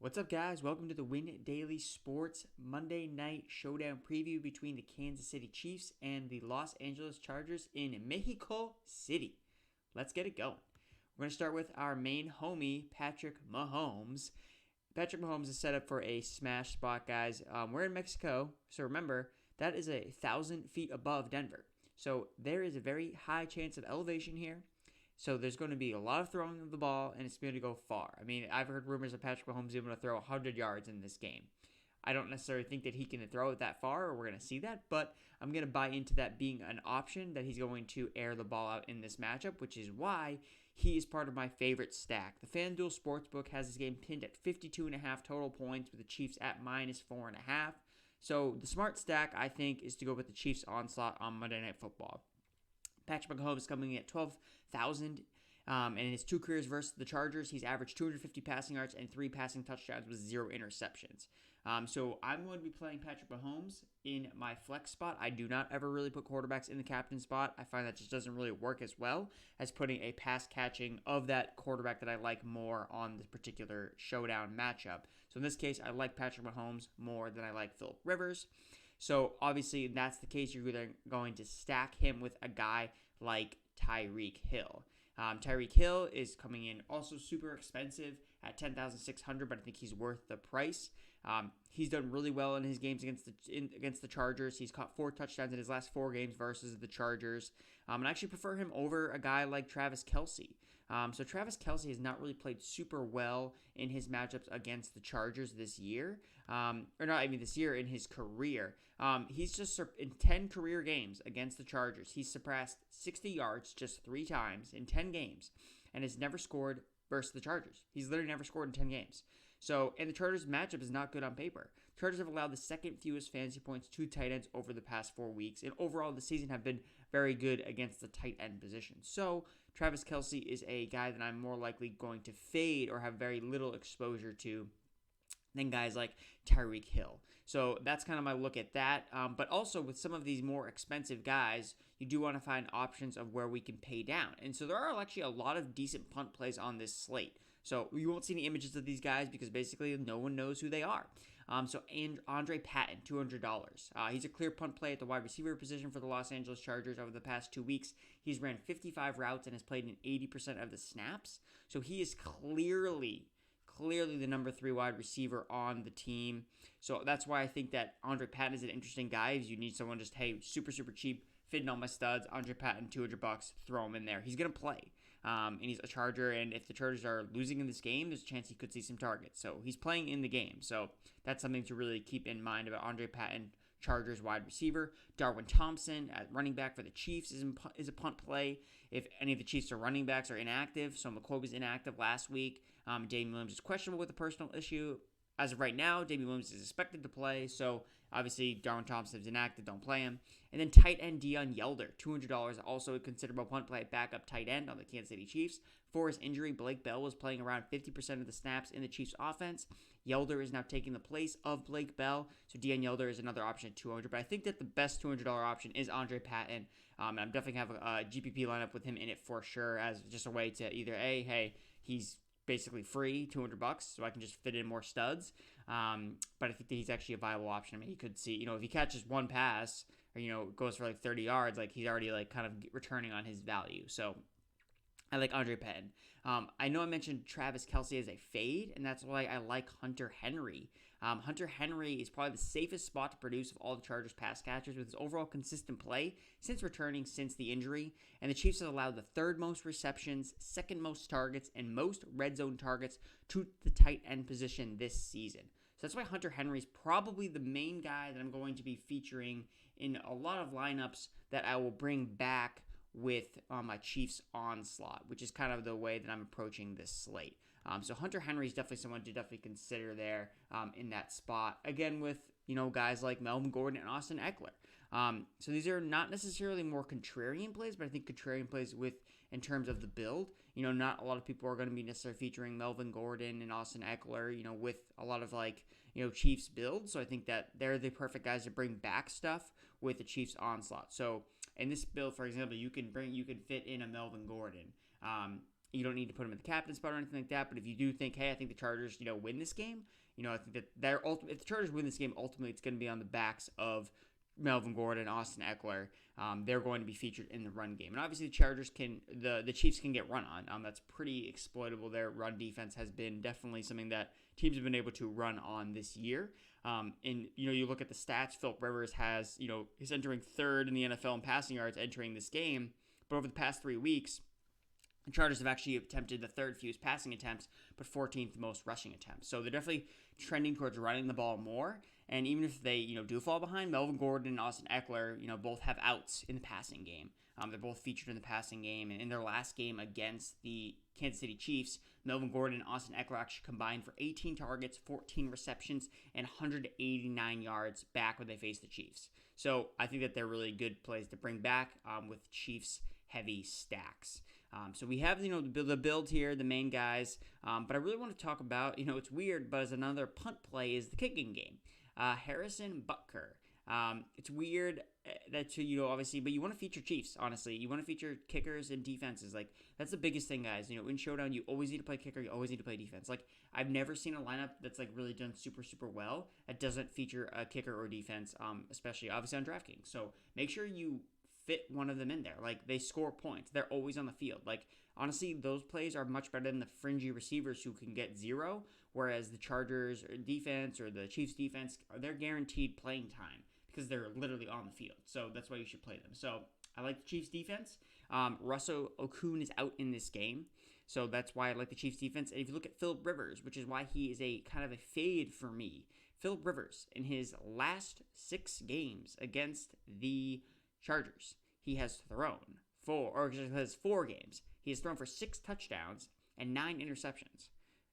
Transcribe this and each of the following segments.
What's up, guys? Welcome to the Win Daily Sports Monday Night Showdown preview between the Kansas City Chiefs and the Los Angeles Chargers in Mexico City. Let's get it going. We're going to start with our main homie, Patrick Mahomes. Patrick Mahomes is set up for a smash spot, guys. We're in Mexico, so remember, that is 1,000 feet above Denver. So there is a very high chance of elevation here. So there's going to be a lot of throwing of the ball, and it's going to go far. I mean, I've heard rumors of Patrick Mahomes being able to throw 100 yards in this game. I don't necessarily think that he can throw it that far, or we're going to see that, but I'm going to buy into that being an option that he's going to air the ball out in this matchup, which is why he is part of my favorite stack. The FanDuel Sportsbook has this game pinned at 52.5 total points with the Chiefs at -4.5. So the smart stack, I think, is to go with the Chiefs onslaught on Monday Night Football. Patrick Mahomes coming in at 12,000, and in his two careers versus the Chargers, he's averaged 250 passing yards and 3 passing touchdowns with 0 interceptions. So I'm going to be playing Patrick Mahomes in my flex spot. I do not ever really put quarterbacks in the captain spot. I find that just doesn't really work as well as putting a pass catching of that quarterback that I like more on this particular showdown matchup. So in this case, I like Patrick Mahomes more than I like Philip Rivers. So obviously, if that's the case, you're either going to stack him with a guy like Tyreek Hill. Tyreek Hill is coming in also super expensive at $10,600, but I think he's worth the price. He's done really well in his games against the Chargers. He's caught 4 touchdowns in his last 4 games versus the Chargers. And I actually prefer him over a guy like Travis Kelce. So Travis Kelce has not really played super well in his matchups against the Chargers this year. In his career. He's just in 10 career games against the Chargers. He's surpassed 60 yards just 3 times in 10 games and has never scored versus the Chargers. He's literally never scored in 10 games. So, and the Chargers matchup is not good on paper. Chargers have allowed the second fewest fantasy points to tight ends over the past 4 weeks, and overall this season have been very good against the tight end position. So, Travis Kelce is a guy that I'm more likely going to fade or have very little exposure to than guys like Tyreek Hill. So that's kind of my look at that. But also with some of these more expensive guys, you do want to find options of where we can pay down. And so there are actually a lot of decent punt plays on this slate. So you won't see any images of these guys because basically no one knows who they are. Andre Patton, $200. He's a clear punt play at the wide receiver position for the Los Angeles Chargers over the past 2 weeks. He's ran 55 routes and has played in 80% of the snaps. So he is clearly the number 3 wide receiver on the team. So that's why I think that Andre Patton is an interesting guy. If you need someone just, hey, super cheap, fitting all my studs, Andre Patton, $200, throw him in there. He's going to play. And he's a Charger, and if the Chargers are losing in this game, there's a chance he could see some targets. So he's playing in the game. So that's something to really keep in mind about Andre Patton, Chargers wide receiver. Darwin Thompson at running back for the Chiefs is a punt play. If any of the Chiefs' running backs are inactive, so McCoy was inactive last week. Damian Williams is questionable with a personal issue. As of right now, Damian Williams is expected to play, so obviously Darwin Thompson is inactive, don't play him. And then tight end Deion Yelder, $200, also a considerable punt play at backup tight end on the Kansas City Chiefs. For his injury, Blake Bell was playing around 50% of the snaps in the Chiefs' offense. Yelder is now taking the place of Blake Bell, so Deion Yelder is another option at $200. But I think that the best $200 option is Andre Patton. And I'm definitely have a GPP lineup with him in it for sure, as just a way to either he's basically free, $200, so I can just fit in more studs. But I think that he's actually a viable option. I mean, you could see, if he catches one pass or, goes for like 30 yards, like he's already like kind of returning on his value. So I like Andre Patton. I know I mentioned Travis Kelce as a fade, and that's why I like Hunter Henry. Hunter Henry is probably the safest spot to produce of all the Chargers pass catchers with his overall consistent play since returning since the injury. And the Chiefs have allowed the 3rd most receptions, 2nd most targets, and most red zone targets to the tight end position this season. So that's why Hunter Henry is probably the main guy that I'm going to be featuring in a lot of lineups that I will bring back with my Chiefs onslaught, which is kind of the way that I'm approaching this slate. So Hunter Henry is definitely someone to definitely consider there in that spot. Again, with guys like Melvin Gordon and Austin Ekeler. So these are not necessarily more contrarian plays, but I think contrarian plays in terms of the build. Not a lot of people are going to be necessarily featuring Melvin Gordon and Austin Ekeler, with a lot of Chiefs builds. So I think that they're the perfect guys to bring back stuff with the Chiefs onslaught. So in this build, for example, you can fit in a Melvin Gordon. You don't need to put him in the captain spot or anything like that. But if you do think, hey, I think the Chargers, win this game, I think that if the Chargers win this game, ultimately it's going to be on the backs of Melvin Gordon, Austin Ekeler. They're going to be featured in the run game. And obviously the Chiefs can get run on. That's pretty exploitable. Their run defense has been definitely something that teams have been able to run on this year. And you look at the stats, Philip Rivers is entering third in the NFL in passing yards entering this game. But over the past 3 weeks, the Chargers have actually attempted the third fewest passing attempts, but 14th most rushing attempts. So they're definitely trending towards running the ball more. And even if they, do fall behind, Melvin Gordon and Austin Ekeler, both have outs in the passing game. They're both featured in the passing game. And in their last game against the Kansas City Chiefs, Melvin Gordon and Austin Ekeler actually combined for 18 targets, 14 receptions, and 189 yards back when they faced the Chiefs. So I think that they're really good plays to bring back with Chiefs heavy stacks. So we have, the build here, the main guys. But I really want to talk about, it's weird, but as another punt play is the kicking game. Harrison Butker. It's weird that, obviously, but you want to feature Chiefs, honestly. You want to feature kickers and defenses. Like, that's the biggest thing, guys. In Showdown, you always need to play kicker. You always need to play defense. Like, I've never seen a lineup that's, really done super, super well that doesn't feature a kicker or defense, especially, obviously, on DraftKings. So make sure you fit one of them in there. Like, they score points. They're always on the field. Like, honestly, those plays are much better than the fringy receivers who can get 0, whereas the Chargers defense or the Chiefs defense, they're guaranteed playing time because they're literally on the field. So that's why you should play them. So I like the Chiefs defense. Russell Okung is out in this game. So that's why I like the Chiefs defense. And if you look at Philip Rivers, which is why he is a kind of a fade for me, Philip Rivers, in his last 6 games against the Chargers, he has thrown 4 games. He has thrown for 6 touchdowns and 9 interceptions.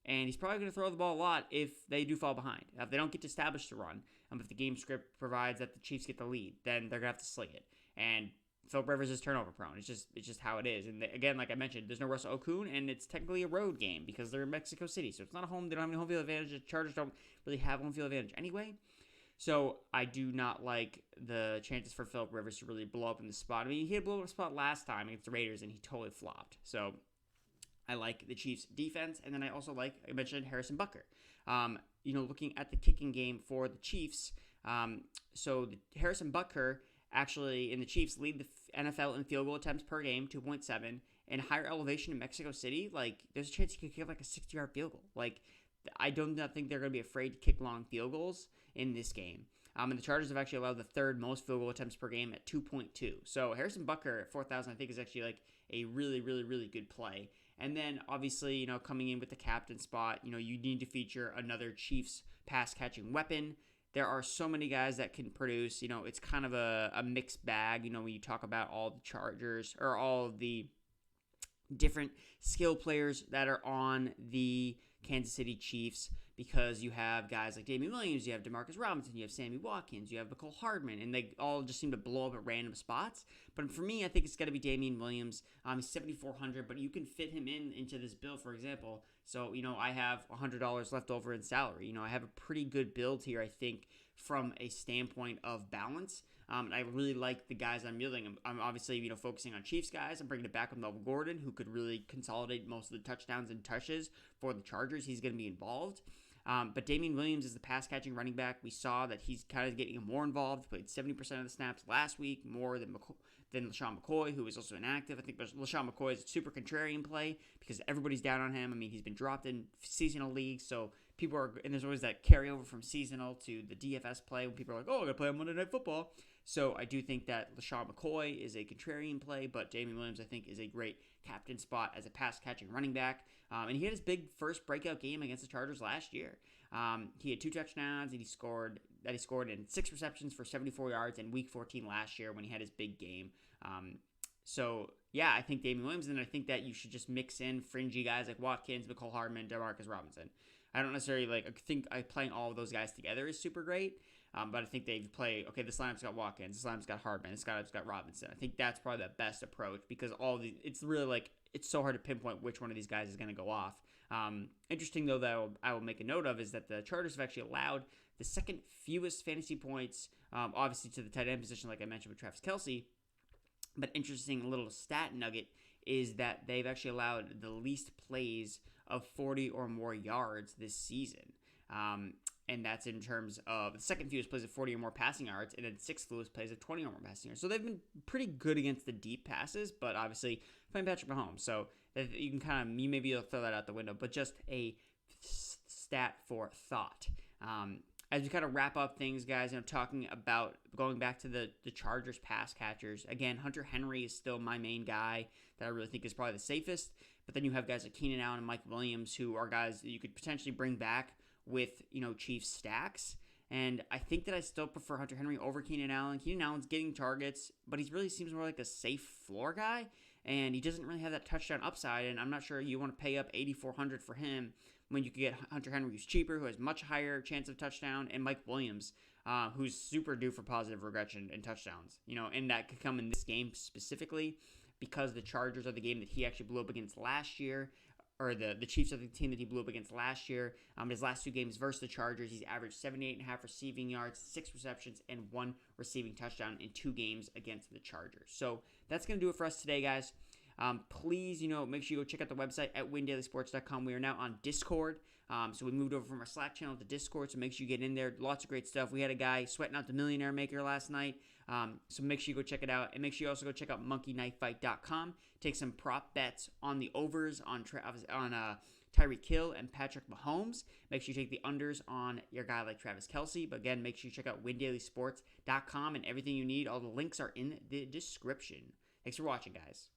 And he's probably going to throw the ball a lot if they do fall behind. If they don't get to establish the run, if the game script provides that the Chiefs get the lead, then they're going to have to sling it. And Philip Rivers is turnover prone. It's just how it is. And again, like I mentioned, there's no Russell Okung, and it's technically a road game because they're in Mexico City. So it's not a home. They don't have any home field advantage. The Chargers don't really have home field advantage anyway. So I do not like the chances for Philip Rivers to really blow up in the spot. I mean, he had blow up a spot last time against the Raiders, and he totally flopped. So I like the Chiefs' defense, and then I also like, I mentioned, Harrison Butker. Looking at the kicking game for the Chiefs, Harrison Butker actually in the Chiefs lead the NFL in field goal attempts per game, 2.7, and higher elevation in Mexico City. Like, there's a chance he could kick like a 60-yard field goal. Like, I do not think they're going to be afraid to kick long field goals in this game. And the Chargers have actually allowed the third most field goal attempts per game at 2.2. So Harrison Butker at 4,000, I think, is actually like a really, really, really good play. And then, obviously, coming in with the captain spot, you need to feature another Chiefs pass-catching weapon. There are so many guys that can produce. It's kind of a mixed bag, when you talk about all the Chargers or all of the different skill players that are on the Kansas City Chiefs, because you have guys like Damien Williams, you have Demarcus Robinson, you have Sammy Watkins, you have Mecole Hardman, and they all just seem to blow up at random spots. But for me, I think it's got to be Damien Williams. He's 7,400, but you can fit him into this build, for example. So, I have $100 left over in salary. I have a pretty good build here, I think, from a standpoint of balance. I really like the guys I'm yielding. I'm obviously, focusing on Chiefs guys. I'm bringing it back with Melvin Gordon, who could really consolidate most of the touchdowns and touches for the Chargers. He's going to be involved. But Damien Williams is the pass-catching running back. We saw that he's kind of getting more involved. Played 70% of the snaps last week, more than LaShawn McCoy, who is also inactive. I think LaShawn McCoy is a super contrarian play because everybody's down on him. I mean, he's been dropped in seasonal leagues, so people are, and there's always that carryover from seasonal to the DFS play when people are like, oh, I'm going to play on Monday Night Football. So I do think that LaShawn McCoy is a contrarian play, but Damien Williams, I think, is a great captain spot as a pass-catching running back. And he had his big first breakout game against the Chargers last year. He had 2 touchdowns, and he scored in 6 receptions for 74 yards in Week 14 last year when he had his big game. I think Damien Williams, and I think that you should just mix in fringy guys like Watkins, Mecole Hardman, Demarcus Robinson. I don't necessarily think playing all of those guys together is super great. But I think they play, okay, this lineup's got Watkins, this lineup's got Hardman, this lineup's got Robinson. I think that's probably the best approach because it's really it's so hard to pinpoint which one of these guys is going to go off. Interesting, though, that I will make a note of is that the Chargers have actually allowed the second fewest fantasy points, obviously to the tight end position, like I mentioned with Travis Kelce. But interesting little stat nugget is that they've actually allowed the least plays of 40 or more yards this season. And that's in terms of the second fewest plays of 40 or more passing yards, and then sixth fewest plays of 20 or more passing yards. So they've been pretty good against the deep passes, but obviously playing Patrick Mahomes. So that you can you maybe you'll throw that out the window, but just a stat for thought. As we kind of wrap up things, guys, I'm talking about going back to the Chargers pass catchers. Again, Hunter Henry is still my main guy that I really think is probably the safest. But then you have guys like Keenan Allen and Mike Williams, who are guys that you could potentially bring back with, Chiefs stacks. And I think that I still prefer Hunter Henry over Keenan Allen. Keenan Allen's getting targets, but he really seems more like a safe floor guy, and he doesn't really have that touchdown upside, and I'm not sure you want to pay up $8,400 for him when you could get Hunter Henry, who's cheaper, who has much higher chance of touchdown, and Mike Williams, who's super due for positive regression and touchdowns. And that could come in this game specifically because the Chargers are the game that he actually blew up against last year, or the Chiefs are the team that he blew up against last year. His last two games versus the Chargers, he's averaged 78.5 receiving yards, 6 receptions, and 1 receiving touchdown in 2 games against the Chargers. So that's going to do it for us today, guys. Please, make sure you go check out the website at windailysports.com. We are now on Discord. So we moved over from our Slack channel to Discord, so make sure you get in there. Lots of great stuff. We had a guy sweating out the Millionaire Maker last night. So make sure you go check it out. And make sure you also go check out monkeyknifefight.com. Take some prop bets on the overs on Tyreek Hill and Patrick Mahomes. Make sure you take the unders on your guy like Travis Kelce. But again, make sure you check out windailysports.com and everything you need. All the links are in the description. Thanks for watching, guys.